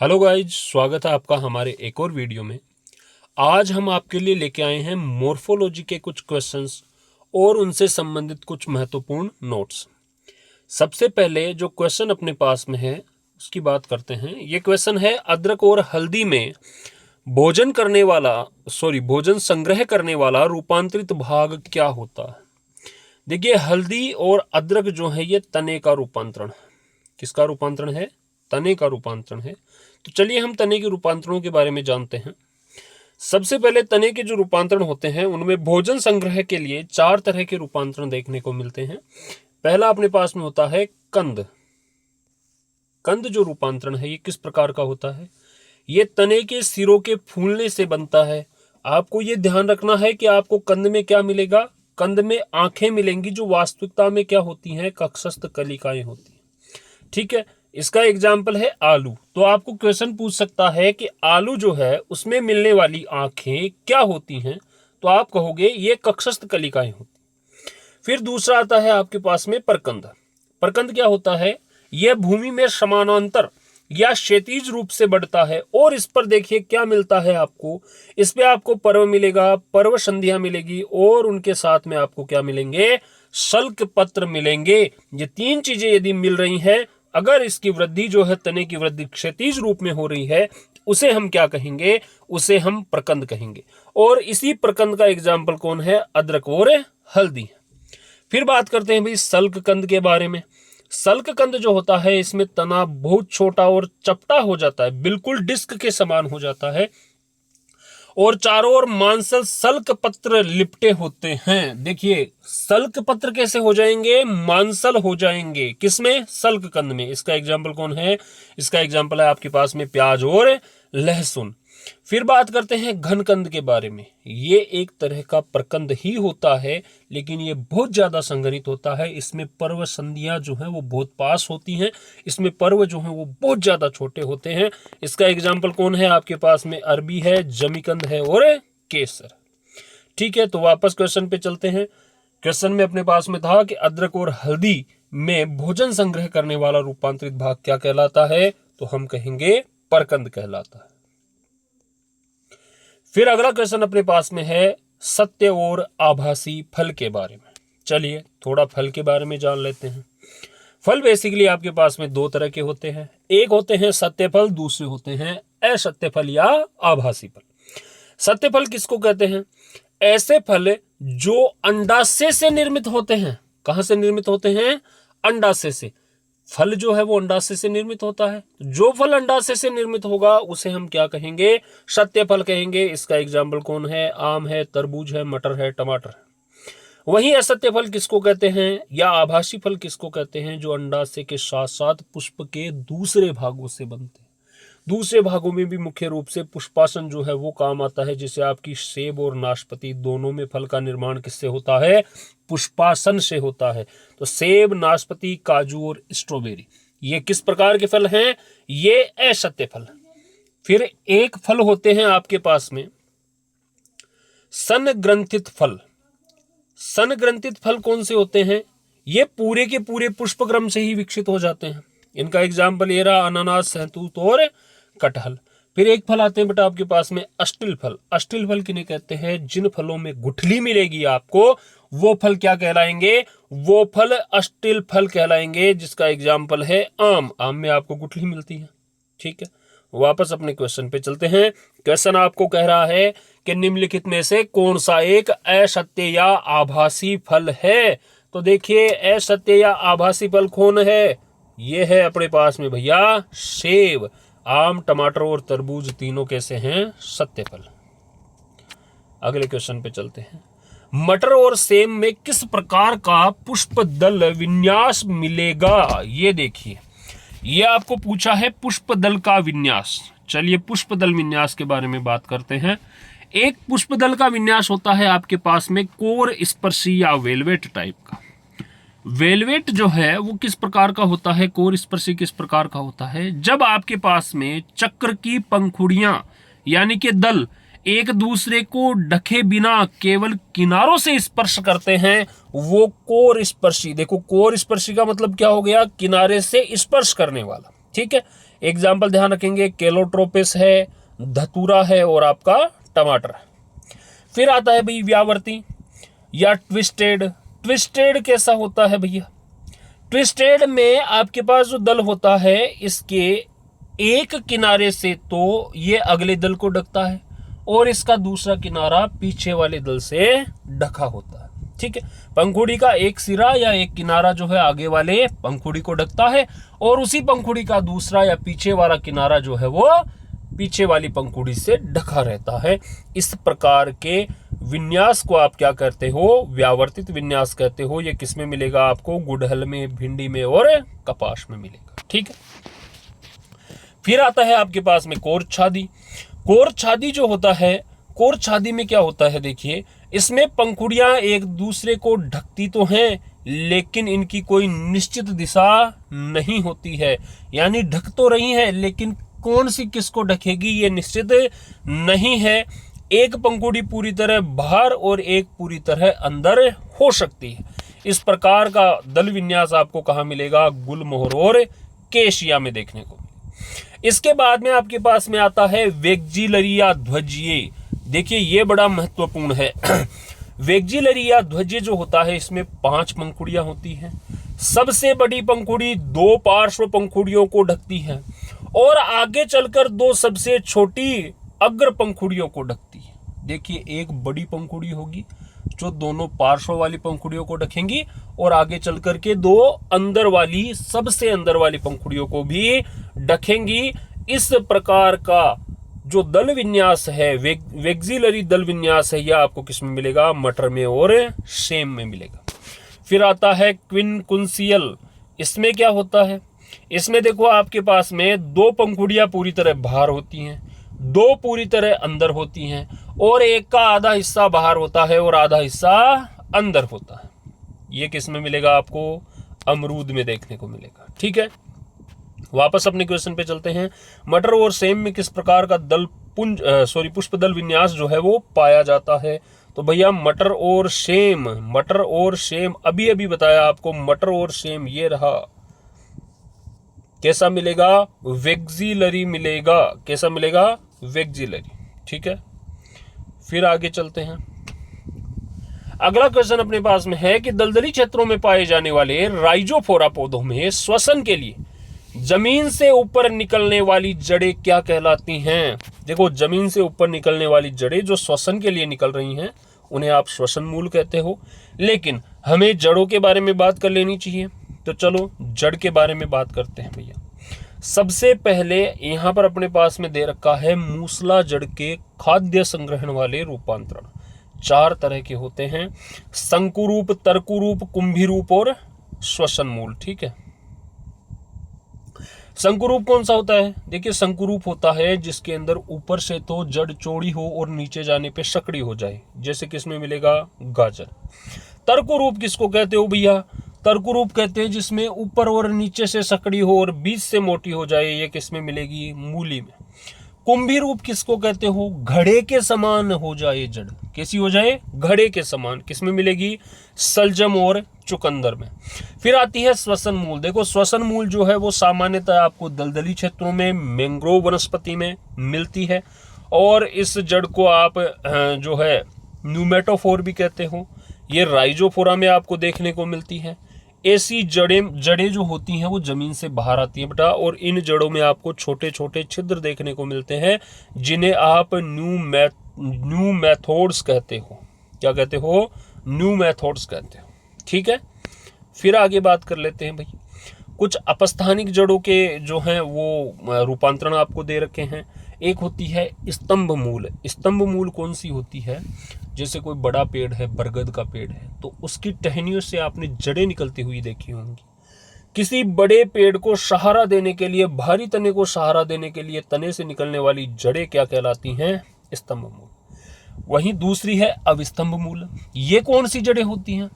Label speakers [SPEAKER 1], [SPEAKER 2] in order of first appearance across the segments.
[SPEAKER 1] Hello guys, स्वागत है आपका हमारे एक और वीडियो में। आज हम आपके लिए लेके आए हैं मॉर्फोलॉजी के कुछ क्वेश्चंस और उनसे संबंधित कुछ महत्वपूर्ण नोट्स। सबसे पहले जो क्वेश्चन अपने पास में है उसकी बात करते हैं। ये क्वेश्चन है, अदरक और हल्दी में भोजन संग्रह करने वाला रूपांतरित भाग क्या होता है। देखिए, हल्दी और अदरक जो है ये तने का रूपांतरण। किसका रूपांतरण है? तने का रूपांतरण है। तो चलिए हम तने के रूपांतरणों के बारे में जानते हैं। सबसे पहले तने के जो रूपांतरण होते हैं उनमें भोजन संग्रह के लिए 4 तरह के रूपांतरण देखने को मिलते हैं। पहला अपने पास में होता है कंद। कंद जो रूपांतरण है ये किस प्रकार का होता है? ये तने के सिरों के फूलने से बनता है। आपको ये ध्यान रखना है कि आपको कंद में क्या मिलेगा। कंद में आंखें मिलेंगी जो वास्तविकता में क्या होती हैं? कक्षस्थ कलिकाएं होती हैं। ठीक है, इसका एग्जाम्पल है आलू। तो आपको क्वेश्चन पूछ सकता है कि आलू जो है उसमें मिलने वाली आंखें क्या होती हैं? तो आप कहोगे ये कक्षस्थ कलिकाएं होती। फिर दूसरा आता है आपके पास में परकंद। परकंद क्या होता है? यह भूमि में समानांतर या क्षैतिज रूप से बढ़ता है और इस पर देखिए क्या मिलता है आपको। इस पे आपको पर्व मिलेगा, पर्व संध्या मिलेगी और उनके साथ में आपको क्या मिलेंगे? शल्क पत्र मिलेंगे। ये 3 चीजें यदि मिल रही हैं, अगर इसकी वृद्धि जो है तने की वृद्धि क्षैतिज रूप में हो रही है, उसे हम क्या कहेंगे? उसे हम प्रकंद कहेंगे। और इसी प्रकंद का एग्जाम्पल कौन है? अदरक और हल्दी। फिर बात करते हैं भाई सल्क कंद के बारे में। सल्क कंद जो होता है इसमें तना बहुत छोटा और चपटा हो जाता है, बिल्कुल डिस्क के समान हो जाता है और चारों ओर मांसल सल्क पत्र लिपटे होते हैं। देखिए, सल्क पत्र कैसे हो जाएंगे? मांसल हो जाएंगे। किसमें? सल्क कंद में। इसका एग्जाम्पल कौन है? इसका एग्जाम्पल है आपके पास में प्याज और लहसुन। फिर बात करते हैं घनकंद के बारे में। ये एक तरह का प्रकंद ही होता है, लेकिन ये बहुत ज्यादा संघनित होता है। इसमें पर्व संधियां जो है वो बहुत पास होती हैं। इसमें पर्व जो है वो बहुत ज्यादा छोटे होते हैं। इसका एग्जाम्पल कौन है आपके पास में? अरबी है, जमीकंद है और केसर। ठीक है, तो वापस क्वेश्चन पे चलते हैं। क्वेश्चन में अपने पास में था कि अदरक और हल्दी में भोजन संग्रह करने वाला रूपांतरित भाग क्या कहलाता है? तो हम कहेंगे परकंद कहलाता है। फिर अगला क्वेश्चन अपने पास में है सत्य और आभासी फल के बारे में। चलिए थोड़ा फल के बारे में जान लेते हैं। फल बेसिकली आपके पास में 2 तरह के होते हैं। एक होते हैं सत्य फल, दूसरे होते हैं असत्य फल या आभासी फल। सत्य फल किसको कहते हैं? ऐसे फल जो अंडाशय से निर्मित होते हैं। कहां से निर्मित होते हैं? अंडाशय से। फल जो है वो अंडाशय से निर्मित होता है। जो फल अंडाशय से निर्मित होगा उसे हम क्या कहेंगे? सत्य फल कहेंगे। इसका एग्जाम्पल कौन है? आम है, तरबूज है, मटर है, टमाटर है। वहीं असत्य फल किसको कहते हैं या आभासी फल किसको कहते हैं? जो अंडाशय के साथ साथ पुष्प के दूसरे भागों से बनते हैं। दूसरे भागों में भी मुख्य रूप से पुष्पासन जो है वो काम आता है, जिसे आपकी सेब और नाशपाती दोनों में फल का निर्माण किससे होता है? पुष्पासन से होता है। तो सेब, नाशपाती, काजू और स्ट्रॉबेरी ये किस प्रकार के फल हैं? ये असत्य फल। फिर एक फल होते हैं आपके पास में सन ग्रंथित फल। सन ग्रंथित फल कौन से होते हैं? ये पूरे के पूरे पुष्पक्रम से ही विकसित हो जाते हैं। इनका एग्जाम्पल ये रहा अनानास, सहतूत और कटहल। फिर एक फल आते हैं बेटा आपके पास में अष्टिल फल। अष्टिल फल किन्हें कहते हैं? जिन फलों में गुठली मिलेगी आपको, वो फल क्या कहलाएंगे? वो फल अष्टिल फल कहलाएंगे, जिसका एग्जाम्पल है आम। आम में आपको गुठली मिलती है। ठीक है, वापस अपने क्वेश्चन पे चलते हैं। क्वेश्चन आपको कह रहा है कि निम्नलिखित में से कौन सा एक असत्य या आभासी फल है? तो देखिए, असत्य या आभासी फल कौन है? ये है अपने पास में भैया सेब। आम, टमाटर और तरबूज तीनों कैसे हैं? सत्य फल। अगले क्वेश्चन पे चलते हैं। मटर और सेब में किस प्रकार का पुष्प दल विन्यास मिलेगा? ये देखिए, ये आपको पूछा है पुष्प दल का विन्यास। चलिए पुष्प दल विन्यास के बारे में बात करते हैं। एक पुष्प दल का विन्यास होता है आपके पास में कोर स्पर्शी या वेलवेट टाइप का। वेलवेट जो है वो किस प्रकार का होता है? कोर स्पर्शी किस प्रकार का होता है? जब आपके पास में चक्र की पंखुड़ियां यानी कि दल एक दूसरे को ढके बिना केवल किनारों से स्पर्श करते हैं, वो कोर स्पर्शी। देखो, कोर स्पर्शी का मतलब क्या हो गया? किनारे से स्पर्श करने वाला। ठीक है, एग्जाम्पल ध्यान रखेंगे, केलोट्रोपिस है, धतूरा है और आपका टमाटर। फिर आता है भाई व्यावर्ती या ट्विस्टेड। ट्विस्टेड कैसा होता है भैया? ट्विस्टेड में आपके पास जो दल होता है इसके एक किनारे से तो ये अगले दल को ढकता है और इसका दूसरा किनारा पीछे वाले दल से ढका होता है। ठीक है, पंखुड़ी का एक सिरा या एक किनारा जो है आगे वाले पंखुड़ी को ढकता है और उसी पंखुड़ी का दूसरा या पीछे वाला किनारा जो है वो पीछे वाली पंखुड़ी से ढका रहता है। इस प्रकार के विन्यास को आप क्या कहते हो? व्यावर्तित विन्यास कहते हो। ये किस में मिलेगा आपको? गुड़हल में, भिंडी में और कपास में मिलेगा। ठीक है, फिर आता है आपके पास में कोरछादी। कोरछादी जो होता है, कोरछादी में क्या होता है देखिए, इसमें पंखुड़ियां एक दूसरे को ढकती तो हैं लेकिन इनकी कोई निश्चित दिशा नहीं होती है, यानी ढक तो रही है लेकिन कौन सी किसको ढकेगी ये निश्चित नहीं है। एक पंखुड़ी पूरी तरह बाहर और एक पूरी तरह अंदर हो सकती है। इस प्रकार का दल विन्यास आपको कहाँ मिलेगा? गुलमोहर और केशिया में देखने को। इसके बाद में आपके पास में आता है वेक्जिलरी या ध्वजीय। देखिए ये बड़ा महत्वपूर्ण है। वेक्जिलरी या ध्वजीय जो होता है इसमें 5 पंखुड़ियां होती हैं। सबसे बड़ी पंखुड़ी 2 पार्श्व पंखुड़ियों को ढकती है और आगे चलकर 2 सबसे छोटी अग्र पंखुड़ियों को ढकती है। देखिए एक बड़ी पंखुड़ी होगी जो दोनों पार्श्व वाली पंखुड़ियों को ढकेंगी और आगे चल करके 2 अंदर वाली, सबसे अंदर वाली पंखुड़ियों को भी ढकेंगी। इस प्रकार का जो दल विन्यास है, वेक्जिलरी दल विन्यास है, यह आपको किस में मिलेगा? मटर में और सेम में मिलेगा। फिर आता है क्विनकुंसियल। इसमें क्या होता है? इसमें देखो आपके पास में 2 पंखुड़ियां पूरी तरह बाहर होती हैं, 2 पूरी तरह अंदर होती हैं और एक का आधा हिस्सा बाहर होता है और आधा हिस्सा अंदर होता है। ये किस में मिलेगा आपको? अमरूद में देखने को मिलेगा। ठीक है, वापस अपने क्वेश्चन पे चलते हैं। मटर और सेम में किस प्रकार का पुष्प दल विन्यास जो है वो पाया जाता है? तो भैया मटर और सेम अभी अभी बताया आपको। मटर और सेम ये रहा, कैसा मिलेगा? वेक्जिलरी मिलेगा। कैसा मिलेगा? वेक्जिलरी। ठीक है, फिर आगे चलते हैं। अगला क्वेश्चन अपने पास में है कि दलदली क्षेत्रों में पाए जाने वाले राइजोफोरा पौधों में श्वसन के लिए जमीन से ऊपर निकलने वाली जड़ें क्या कहलाती हैं? देखो जमीन से ऊपर निकलने वाली जड़ें जो श्वसन के लिए निकल रही हैं उन्हें आप श्वसन मूल कहते हो, लेकिन हमें जड़ों के बारे में बात कर लेनी चाहिए। तो चलो जड़ के बारे में बात करते हैं भैया। सबसे पहले यहां पर अपने पास में दे रखा है मूसला जड़ के खाद्य संग्रहण वाले रूपांतरण। 4 तरह के होते हैं, शंकुरूप, तर्कुरूप, कुंभीरूप और श्वसन मूल। ठीक है, शंकुरूप कौन सा होता है? देखिए शंकुरूप होता है जिसके अंदर ऊपर से तो जड़ चौड़ी हो और नीचे जाने पे सकड़ी हो जाए, जैसे किसमें मिलेगा? गाजर। तर्कुरूप किसको कहते हो भैया? तर्कुरूप कहते हैं जिसमें ऊपर और नीचे से सकड़ी हो और बीच से मोटी हो जाए, ये किसमें मिलेगी? मूली में। कुंभी रूप किसको कहते हो? घड़े के समान हो जाए जड़। कैसी हो जाए? घड़े के समान। किसमें मिलेगी? सलजम और चुकंदर में। फिर आती है श्वसन मूल। देखो श्वसन मूल जो है वो सामान्यतः आपको दलदली क्षेत्रों में मैंग्रोव वनस्पति में मिलती है और इस जड़ को आप जो है न्यूमेटोफोर भी कहते हो। ये राइजोफोरा में आपको देखने को मिलती है। ऐसी जड़ें जो होती हैं वो जमीन से बाहर आती हैं बेटा, और इन जड़ों में आपको छोटे छोटे छिद्र देखने को मिलते हैं जिन्हें आप न्यूमैथोड्स कहते हो। क्या कहते हो? न्यूमैथोड्स कहते हो। ठीक है, फिर आगे बात कर लेते हैं भाई। कुछ अपस्थानिक जड़ों के जो हैं वो रूपांतरण आपको दे रखे हैं। एक होती है स्तंभ मूल। स्तंभ मूल कौन सी होती है? जैसे कोई बड़ा पेड़ है, बरगद का पेड़ है, तो उसकी टहनियों से आपने जड़ें निकलती हुई देखी होंगी। किसी बड़े पेड़ को सहारा देने के लिए, भारी तने को सहारा देने के लिए तने से निकलने वाली जड़ें क्या कहलाती हैं? स्तंभ मूल। वहीं दूसरी है अविस्तंभ मूल। ये कौन सी जड़ें होती हैं?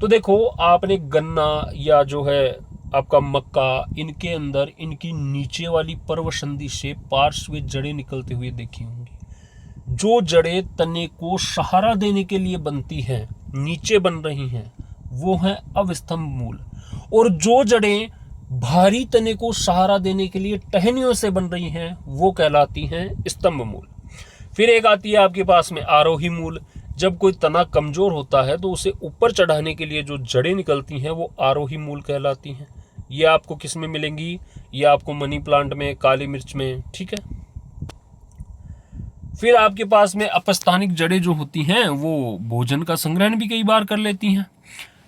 [SPEAKER 1] तो देखो आपने गन्ना या जो है आपका मक्का, इनके अंदर इनकी नीचे वाली पर्वसंधि से पार्श्व जड़ें निकलते हुए देखी होंगी। जो जड़ें तने को सहारा देने के लिए बनती हैं, नीचे बन रही हैं, वो है अविस्तंभ मूल। और जो जड़ें भारी तने को सहारा देने के लिए टहनियों से बन रही हैं, वो कहलाती हैं स्तंभ मूल। फिर एक आती है आपके पास में आरोही मूल। जब कोई तना कमजोर होता है तो उसे ऊपर चढ़ाने के लिए जो जड़ें निकलती हैं वो आरोही मूल कहलाती हैं। ये आपको किस में मिलेंगी? ये आपको मनी प्लांट में, काली मिर्च में, ठीक है। फिर आपके पास में अपस्थानिक जड़ें जो होती हैं वो भोजन का संग्रहण भी कई बार कर लेती हैं।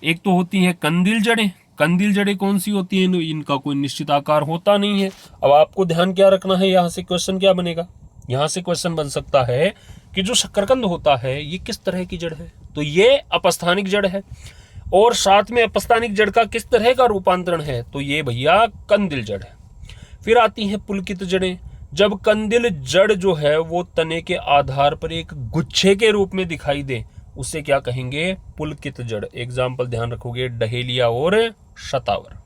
[SPEAKER 1] एक तो होती है कंदील जड़ें। कंदील जड़ें कौन सी होती हैं? इनका कोई निश्चित आकार होता नहीं है। अब आपको ध्यान क्या रखना है, यहाँ से क्वेश्चन क्या बनेगा? यहाँ से क्वेश्चन बन सकता है कि जो शकरकंद होता है ये किस तरह की जड़ है? तो ये अपस्थानिक जड़ है। और साथ में अपस्थानिक जड़ का किस तरह का रूपांतरण है? तो ये भैया कंदिल जड़ है। फिर आती है पुलकित जड़ें। जब कंदिल जड़ जो है वो तने के आधार पर एक गुच्छे के रूप में दिखाई दे, उसे क्या कहेंगे? पुलकित जड़। एग्जाम्पल ध्यान रखोगे, डहेलिया और शतावर।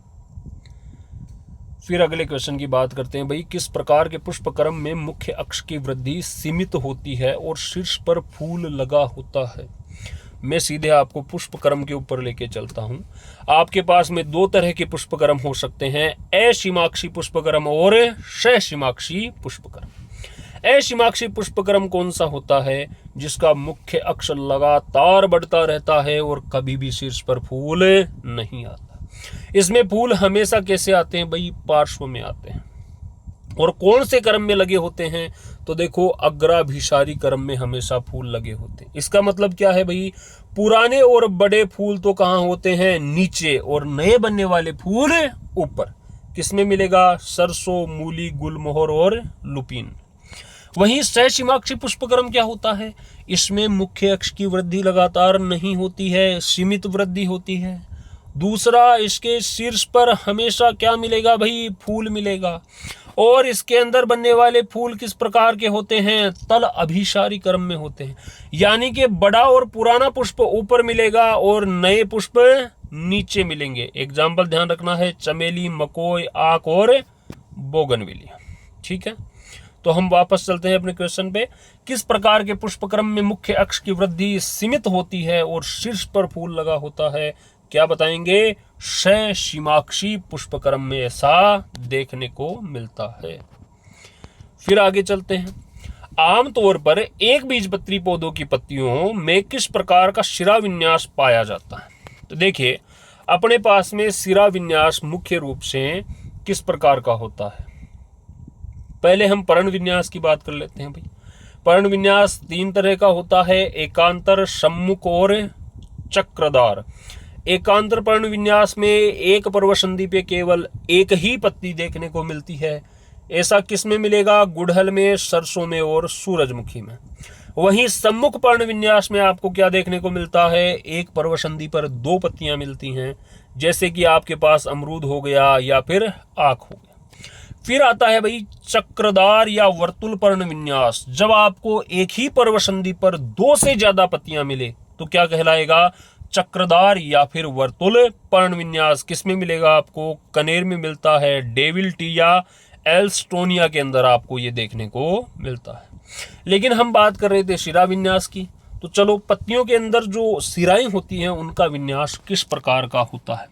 [SPEAKER 1] फिर अगले क्वेश्चन की बात करते हैं भाई, किस प्रकार के पुष्पक्रम में मुख्य अक्ष की वृद्धि सीमित होती है और शीर्ष पर फूल लगा होता है? मैं सीधे आपको पुष्पक्रम के ऊपर लेके चलता हूं। आपके पास में दो तरह के पुष्पक्रम हो सकते हैं, अशिमाक्षी पुष्पक्रम और सशिमाक्षी पुष्पक्रम। अशिमाक्षी पुष्पक्रम कौन सा होता है? जिसका मुख्य अक्ष लगातार बढ़ता रहता है और कभी भी शीर्ष पर फूल नहीं आता। इसमें फूल हमेशा कैसे आते हैं भाई? पार्श्व में आते हैं। और कौन से क्रम में लगे होते हैं? तो देखो, अग्राभिसारी क्रम में हमेशा फूल लगे होते हैं। इसका मतलब क्या है भाई? पुराने और बड़े फूल तो कहाँ होते हैं? नीचे, और नए बनने वाले फूल ऊपर। किसमें मिलेगा? सरसों, मूली, गुलमोहर और लुपिन। वहीं सशिमाक्षी पुष्पक्रम क्या होता है? इसमें मुख्य अक्ष की वृद्धि लगातार नहीं होती है, सीमित वृद्धि होती है। दूसरा, इसके शीर्ष पर हमेशा क्या मिलेगा भाई? फूल मिलेगा। और इसके अंदर बनने वाले फूल किस प्रकार के होते हैं? तल अभिसारी क्रम में होते हैं। यानी कि बड़ा और पुराना पुष्प ऊपर मिलेगा और नए पुष्प नीचे मिलेंगे। एग्जाम्पल ध्यान रखना है, चमेली, मकोई, आक और बोगनविलिया। ठीक है, तो हम वापस चलते हैं अपने क्वेश्चन पे। किस प्रकार के पुष्पक्रम में मुख्य अक्ष की वृद्धि सीमित होती है और शीर्ष पर फूल लगा होता है? क्या बताएंगे? सशिमाक्षी पुष्पक्रम में ऐसा देखने को मिलता है। फिर आगे चलते हैं। आमतौर पर एक बीजपत्री पौधों की पत्तियों में किस प्रकार का शिरा विन्यास पाया जाता है? तो देखिए, अपने पास में शिरा विन्यास मुख्य रूप से किस प्रकार का होता है? पहले हम पर्ण विन्यास की बात कर लेते हैं भाई। पर्ण विन्यास तीन तरह का होता है, एकांतर, सम्मुख और चक्रदार। एकांतर पर्ण विन्यास में एक पर्वसंधि पे केवल एक ही पत्ती देखने को मिलती है। ऐसा किस में मिलेगा? गुड़हल में, सरसों में और सूरजमुखी में। वहीं सम्मुख पर्ण विन्यास में आपको क्या देखने को मिलता है? एक पर्वसंधि पर दो पत्तियां मिलती हैं, जैसे कि आपके पास अमरूद हो गया या फिर आक हो गया। फिर आता है भाई चक्रदार या वर्तुल पर्ण विन्यास। जब आपको एक ही पर्वसंधि पर दो से ज्यादा पत्तियां मिले तो क्या कहलाएगा? चक्रदार या फिर वर्तुल पर्ण विन्यास। किसमें मिलेगा आपको? कनेर में मिलता है, डेविल टी या एल्स्टोनिया के अंदर आपको ये देखने को मिलता है। लेकिन हम बात कर रहे थे शिरा विन्यास की, तो चलो पत्तियों के अंदर जो सिराएं होती हैं उनका विन्यास किस प्रकार का होता है?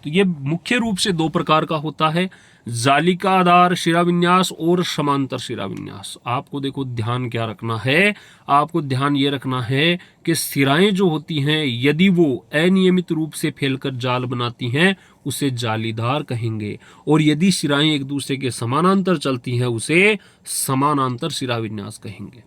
[SPEAKER 1] तो ये मुख्य रूप से दो प्रकार का होता है, जालिकादार शिरा विन्यास और समांतर शिरा विन्यास। आपको देखो ध्यान क्या रखना है? आपको ध्यान ये रखना है कि सिराएं जो होती हैं यदि वो अनियमित रूप से फैलकर जाल बनाती हैं उसे जालीदार कहेंगे, और यदि सिराएं एक दूसरे के समानांतर चलती हैं उसे समानांतर शिरा विन्यास कहेंगे।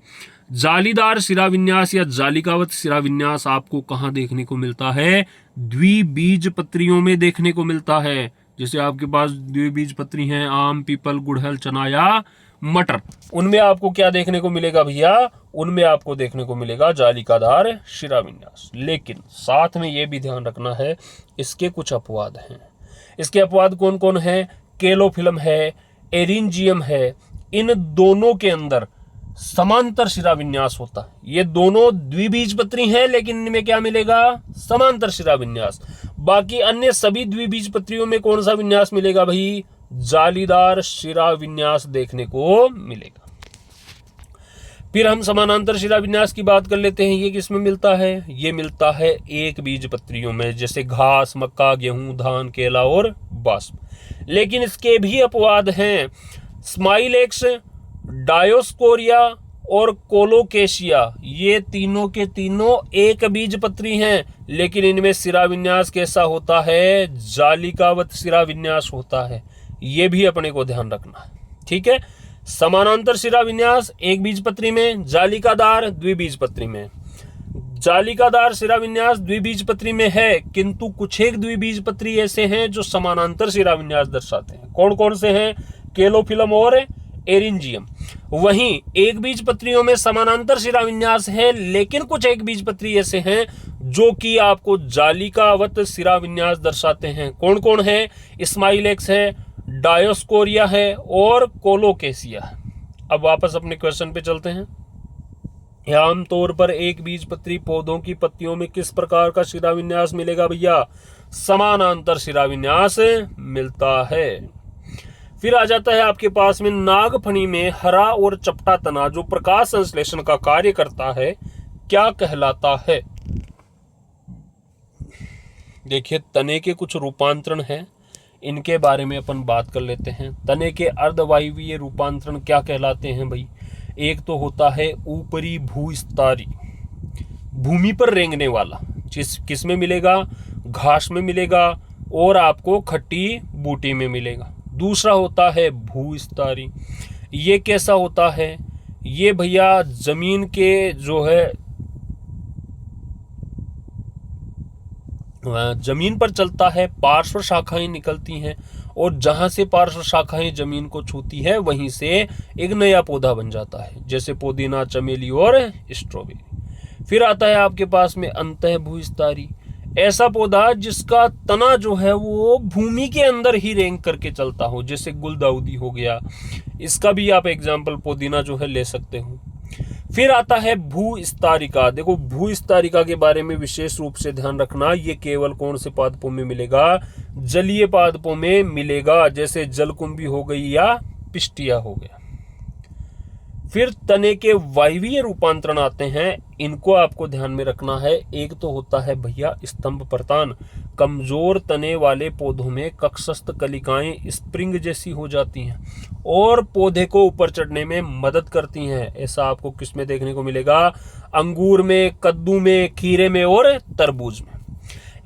[SPEAKER 1] जालीदार शिरा विन्यास या जालिकावत शिरा विन्यास आपको कहाँ देखने को मिलता है? द्विबीज पत्रियों में देखने को मिलता है। जैसे आपके पास द्विबीज पत्री हैं, आम, पीपल, गुड़हल, चना या मटर, उनमें आपको क्या देखने को मिलेगा भैया? उनमें आपको देखने को मिलेगा जालिकादार शिरा विन्यास। लेकिन साथ में ये भी ध्यान रखना है, इसके कुछ अपवाद हैं। इसके अपवाद कौन कौन है? केलोफिलम है, एरिंजियम है, इन दोनों के अंदर समांतर शिरा विन्यास होता है। ये दोनों द्विबीजपत्री हैं लेकिन इनमें क्या मिलेगा? समांतर शिरा विन्यास। बाकी अन्य सभी द्विबीजपत्रियों में कौन सा विन्यास मिलेगा भाई? जालीदार शिरा विन्यास देखने को मिलेगा। फिर हम समानांतर शिरा विन्यास की बात कर लेते हैं। ये किसमें मिलता है? ये मिलता है एक बीज पत्रियों में, जैसे घास, मक्का, गेहूं, धान, केला और बाष्प। लेकिन इसके भी अपवाद हैं। स्माइलेक्स, डायोस्कोरिया और कोलोकेशिया, ये तीनों के तीनों एक बीज पत्री हैं, लेकिन इनमें शिरा विन्यास कैसा होता है? जालिकावत शिरा विन्यास होता है। ये भी अपने को ध्यान रखना है, ठीक है। समानांतर शिरा विन्यास एक बीजपत्री में, जालिकादार द्विबीजपत्री में। जालिकादार शिरा विन्यास द्विबीजपत्री में है, किंतु कुछ एक द्विबीजपत्री ऐसे हैं जो समानांतर शिरा विन्यास दर्शाते हैं। कौन कौन से हैं? केलोफिलम और एरिंजियम। वहीं एक बीजपत्रियों में समानांतर शिरा विन्यास है, लेकिन कुछ एक बीजपत्री ऐसे हैं जो कि आपको जालिकावत शिरा विन्यास दर्शाते हैं। कौन कौन है? स्माइलेक्स है, डायोस्कोरिया है और कोलोकेशिया। अब वापस अपने क्वेश्चन पे चलते हैं। आमतौर पर एक बीजपत्री पौधों की पत्तियों में किस प्रकार का शिरा विन्यास मिलेगा भैया? समानांतर शिरा विन्यास मिलता है। फिर आ जाता है आपके पास में नागफनी में हरा और चपटा तना जो प्रकाश संश्लेषण का कार्य करता है, क्या कहलाता है? देखिए, तने के कुछ रूपांतरण हैं, इनके बारे में अपन बात कर लेते हैं। तने के अर्धवायवीय रूपांतरण क्या कहलाते हैं भाई? एक तो होता है ऊपरी भूस्तरीय, भूमि पर रेंगने वाला, किस में मिलेगा? घास में मिलेगा और आपको खट्टी बूटी में मिलेगा। दूसरा होता है भूस्तरीय। ये कैसा होता है? ये भैया जमीन के जो है जमीन पर चलता है, पार्श्व शाखाएं निकलती हैं और जहां से पार्श्व शाखाएं जमीन को छूती है वहीं से एक नया पौधा बन जाता है, जैसे पुदीना, चमेली और स्ट्रॉबेरी। फिर आता है आपके पास में अंतः भूस्तरीय, ऐसा पौधा जिसका तना जो है वो भूमि के अंदर ही रेंग करके चलता हो, जैसे गुलदाउदी हो गया। इसका भी आप एग्जाम्पल पुदीना जो है ले सकते हो। फिर आता है भूस्तारिका। देखो, भूस्तारिका के बारे में विशेष रूप से ध्यान रखना, ये केवल कौन से पादपों में मिलेगा? जलीय पादपों में मिलेगा, जैसे जलकुंभी हो गई या पिस्टिया हो गया। फिर तने के वायवीय रूपांतरण आते हैं, इनको आपको ध्यान में रखना है। एक तो होता है भैया स्तंभ प्रतान, कमजोर तने वाले पौधों में कक्षस्थ कलिकाएं स्प्रिंग जैसी हो जाती हैं और पौधे को ऊपर चढ़ने में मदद करती हैं। ऐसा आपको किस में देखने को मिलेगा? अंगूर में, कद्दू में, खीरे में और तरबूज में।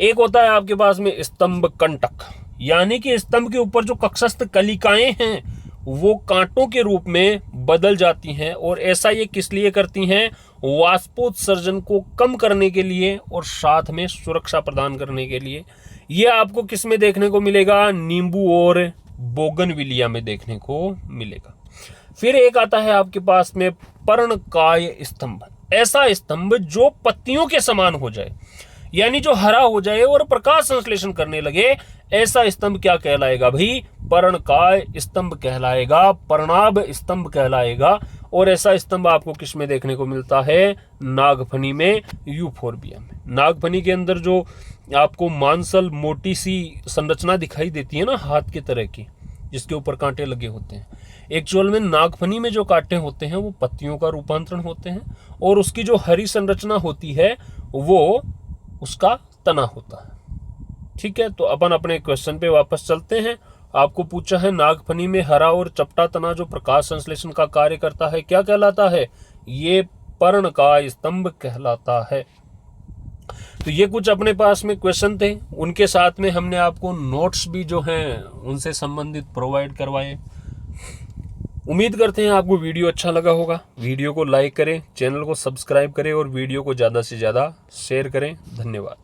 [SPEAKER 1] एक होता है आपके पास में स्तंभ कंटक, यानी कि स्तंभ के ऊपर जो कक्षस्थ कलिकाएं हैं वो कांटों के रूप में बदल जाती हैं, और ऐसा ये किस लिए करती हैं? वाष्पोत्सर्जन को कम करने के लिए और साथ में सुरक्षा प्रदान करने के लिए। ये आपको किस में देखने को मिलेगा? नींबू और बोगनविलिया में देखने को मिलेगा। फिर एक आता है आपके पास में पर्णकाय स्तंभ, ऐसा स्तंभ जो पत्तियों के समान हो जाए, यानी जो हरा हो जाए और प्रकाश संश्लेषण करने लगे, ऐसा स्तंभ क्या कहलाएगा भाई? पर्णकाय स्तंभ कहलाएगा, पर्णाभ स्तंभ कहलाएगा। और ऐसा स्तंभ आपको किस में देखने को मिलता है? नागफनी में, यूफोर्बिया में। नागफनी के अंदर जो आपको मांसल मोटी सी संरचना दिखाई देती है ना, हाथ के तरह की, जिसके ऊपर कांटे लगे होते हैं, एक्चुअल में नागफनी में जो कांटे होते हैं वो पत्तियों का रूपांतरण होते हैं, और उसकी जो हरी संरचना होती है वो उसका तना होता है। ठीक है, तो अपन अपने क्वेश्चन पे वापस चलते हैं। आपको पूछा है नागफनी में हरा और चपटा तना जो प्रकाश संश्लेषण का कार्य करता है, क्या कहलाता है? ये पर्णकाय स्तंभ कहलाता है। तो ये कुछ अपने पास में क्वेश्चन थे, उनके साथ में हमने आपको नोट्स भी जो हैं उनसे संबंधित प्रोवाइड करवाए। उम्मीद करते हैं आपको वीडियो अच्छा लगा होगा। वीडियो को लाइक करें, चैनल को सब्सक्राइब करें और वीडियो को ज़्यादा से ज़्यादा शेयर करें। धन्यवाद।